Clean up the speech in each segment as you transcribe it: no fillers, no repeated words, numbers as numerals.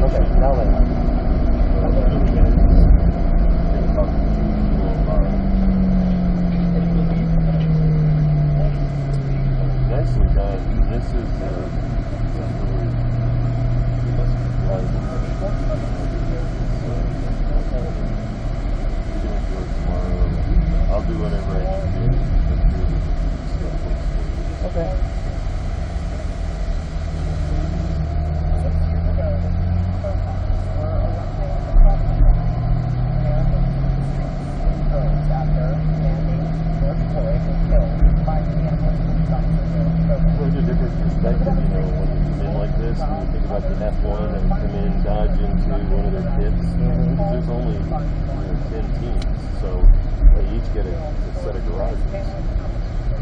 Okay, now then. Nicely done. This is really I'll do whatever I can do. Okay. Well, there's a different perspective, you know, when you come in like this, and you think about the F1 that would come in, dodge into one of their pits. There's only 10 teams, so they each get a set of garages.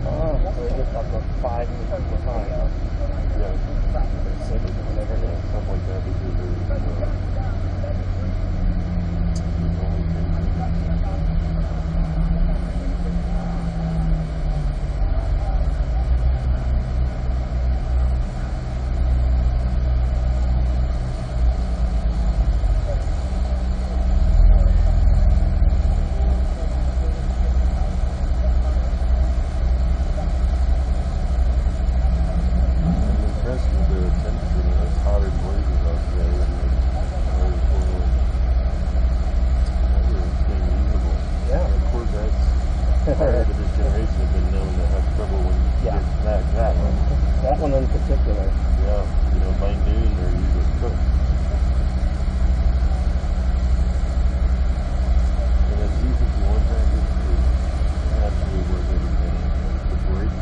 Oh, so they get up to 5 meters of time. Yeah. Whatever it is. Stuff like that, because there's only 10 teams. Prior to this generation have been known to have trouble when you get that one. That one in particular. Yeah, you know, by noon they're usually cooked. And that Z51 package is absolutely worth every penny. The brake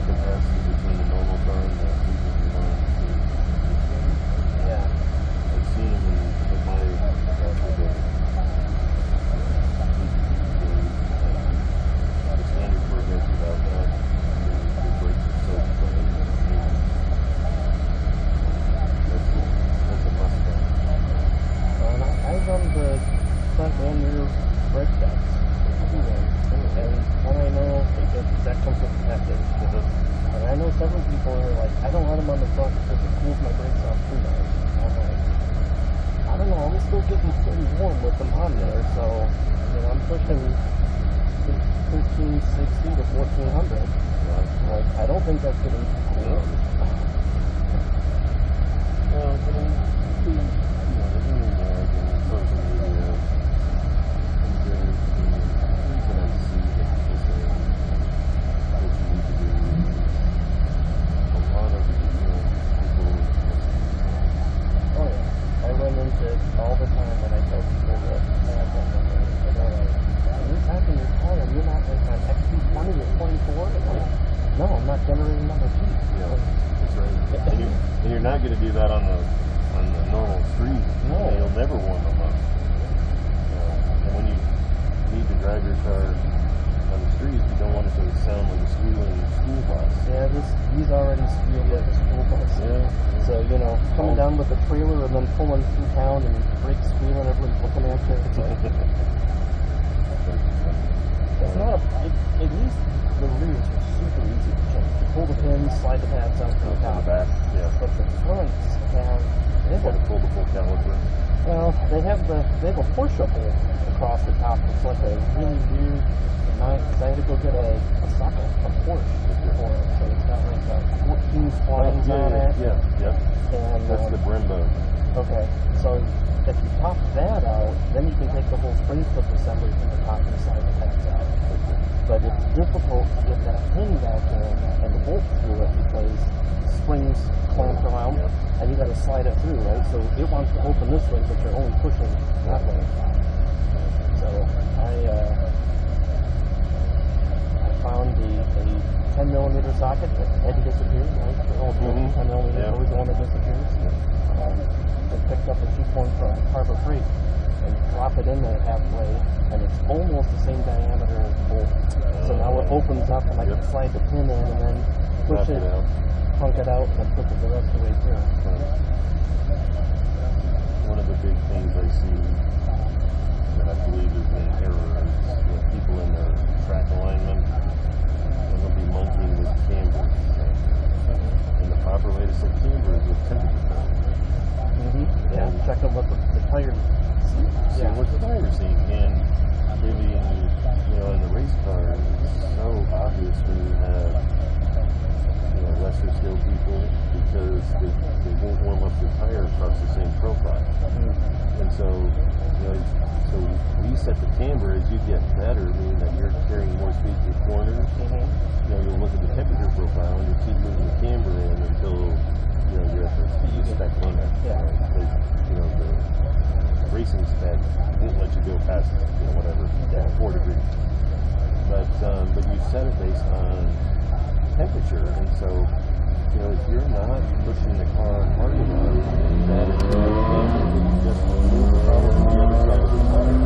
capacity between the normal car and the Z51 is I've seen them in my front and rear brake pads. And when I know that comes with the package. And I know several people are like, I don't want them on the front because it cools my brakes off too much. I'm like, I don't know, I'm still getting pretty warm with them on there, so you know, I'm pushing 1360 to 1400. Like, I don't think that's getting too cool. Well, but the internet and social media, and I see that people say what you need to do is a lot of people. Oh yeah, I run into it all the time when I tell people that have that number, and they're like, "You're talking your car, and you're not like on XP20 or 24." I'm like, no, I'm not generating number G. Yeah, that's right. And you're not going to do that on the normal street. No. You'll never warm them up. And when you need to drive your car on the street, you don't want it to sound like a squealing school bus. Yeah, these already squeal like a school bus. Yeah. So, you know, coming down with the trailer and then pulling through town and brakes squealing, everyone's looking at you. It's like, it's not at least the rears are super easy to change. You pull the pins, slide the pads out to the top. Back, yeah. But the fronts have... They want to pull the full caliper. Well, they have a Porsche hole across the top. It's like a really weird nice. I had to go get a socket, a Porsche for it. So it's got like 14 splines on it. Yeah. And that's the Brembo. Okay. So if you pop that out, then you can take the whole spring clip assembly from the top and the side of the pads out. But it's difficult to get that pin back in and the bolt through it because the springs clamp around. And you got to slide it through, right? So it wants to open this way, but you're only pushing that way. So I found a 10 millimeter socket that had disappeared, right? The old 10 millimeter is always the one that disappears. I picked up a cheap one from Harbor Freight and drop it in there halfway, and it's almost the same diameter as the bolt. So now it opens up, and I can slide the pin in and then push it out. Punk it out and then push it the rest of the way through. One of the big things I see that I believe is an error is people in their track alignment, and they'll be monkeying with camber. And the proper way to set camber is with temperature control. Yeah, check them they won't warm up the tire across the same profile. And so, so we set the camber as you get better, meaning that you're carrying more speed through corners. You'll look at the temperature profile and you keep moving the camber in until you're at the speed spec limit. Because the racing spec won't let you go past whatever 4 degrees. But you set it based on temperature, and so if you're not pushing the car hard enough, that is you just move the power to the other side of the tire.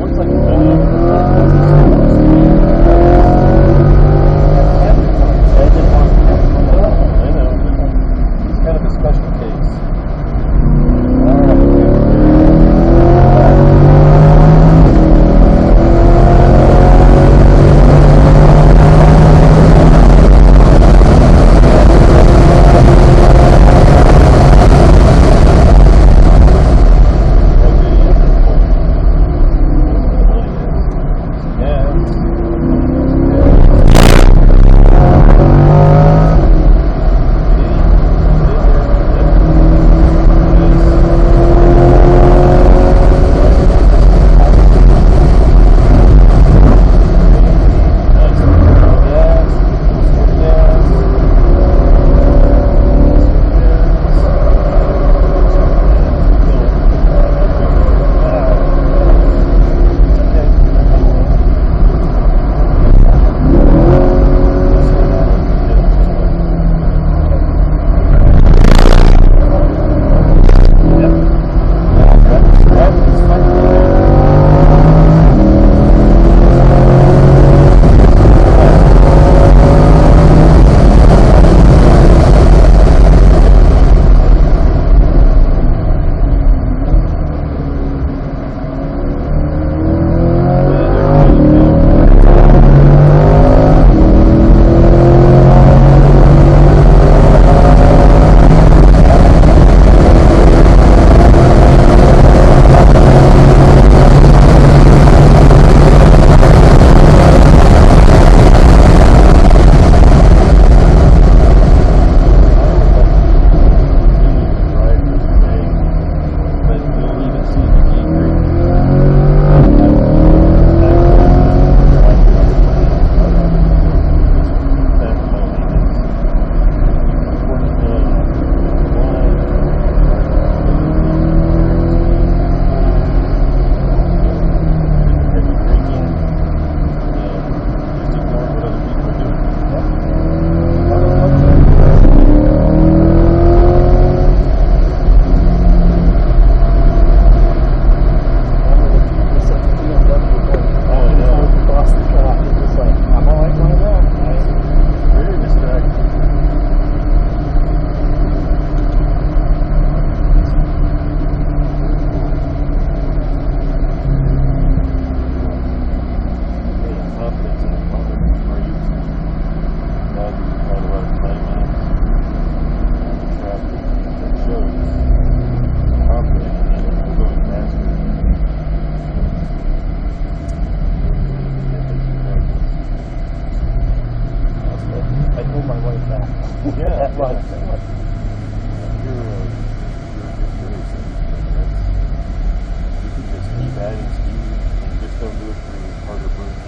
looks like I know. It's kind of a special case. that run. You're a good racer. You can just keep adding speed and just don't do it for harder burns.